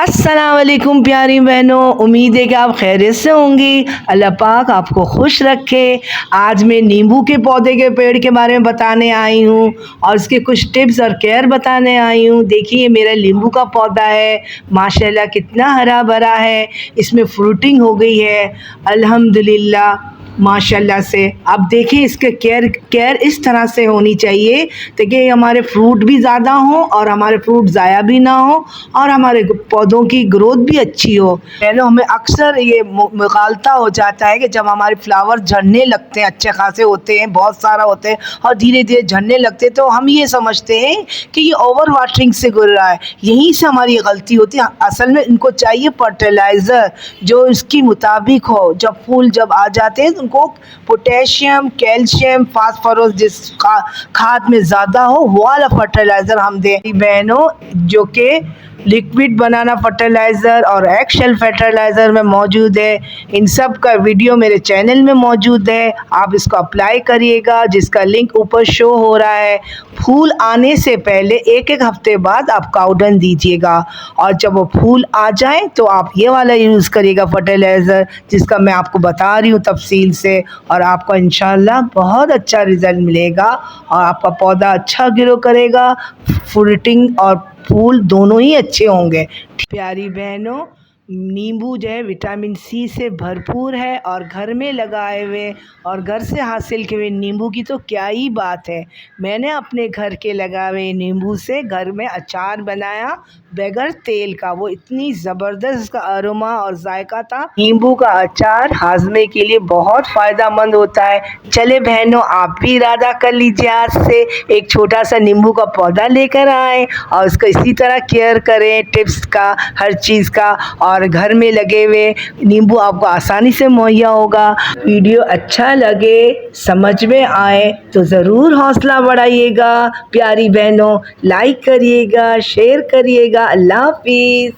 अस्सलाम वालेकुम प्यारी बहनों, उम्मीद है कि आप खैरियत से होंगी। अल्लाह पाक आपको खुश रखे। आज मैं नींबू के पौधे के पेड़ के बारे में बताने आई हूँ और उसके कुछ टिप्स और केयर बताने आई हूँ। देखिए मेरा नींबू का पौधा है, माशाल्लाह कितना हरा भरा है, इसमें फ्रूटिंग हो गई है अल्हम्दुलिल्लाह माशाल्लाह से। अब देखिए इसके केयर इस तरह से होनी चाहिए ताकि हमारे फ्रूट भी ज़्यादा हों और हमारे फ्रूट ज़ाया भी ना हो और हमारे पौधों की ग्रोथ भी अच्छी हो। पहले हमें अक्सर ये मुगालता हो जाता है कि जब हमारे फ्लावर झड़ने लगते हैं, अच्छे खासे होते हैं, बहुत सारा होते हैं और धीरे धीरे झड़ने लगते हैं, तो हम ये समझते हैं कि ये ओवर वाटरिंग से गिर रहा है। यहीं से हमारी गलती होती है। असल में इनको चाहिए फर्टिलाइज़र जो इसकी मुताबिक हो। जब फूल जब आ जाते हैं तो उनको पोटेशियम, कैल्शियम, फास्फोरस जिस खाद में ज़्यादा हो वो वाला फर्टिलाइज़र हम दें बहनों, जो कि लिक्विड बनाना फर्टिलाइज़र और एग शेल फर्टिलाइज़र में मौजूद है। इन सब का वीडियो मेरे चैनल में मौजूद है, आप इसको अप्लाई करिएगा, जिसका लिंक ऊपर शो हो रहा है। फूल आने से पहले एक एक हफ्ते बाद आप काउडन दीजिएगा और जब वो फूल आ जाए तो आप ये वाला यूज़ करिएगा फर्टिलाइज़र, जिसका मैं आपको बता रही हूँ तफसील से, और आपको इंशाल्लाह बहुत अच्छा रिज़ल्ट मिलेगा और आपका पौधा अच्छा ग्रो करेगा, फ्रूटिंग और फूल दोनों ही अच्छे होंगे। प्यारी बहनों, नींबू जो है विटामिन सी से भरपूर है और घर में लगाए हुए और घर से हासिल किए हुए नींबू की तो क्या ही बात है। मैंने अपने घर के लगाए हुए नींबू से घर में अचार बनाया बगैर तेल का, वो इतनी ज़बरदस्त उसका अरोमा और जायका था। नींबू का अचार हाजमे के लिए बहुत फ़ायदेमंद होता है। चले बहनों, आप भी इरादा कर लीजिए, आज से एक छोटा सा नींबू का पौधा लेकर आएँ और उसका इसी तरह केयर करें, टिप्स का, हर चीज़ का, और घर में लगे हुए नींबू आपको आसानी से मुहैया होगा। वीडियो अच्छा लगे, समझ में आए तो ज़रूर हौसला बढ़ाइएगा। प्यारी बहनों, लाइक करिएगा, शेयर करिएगा। अल्लाह हाफिज़।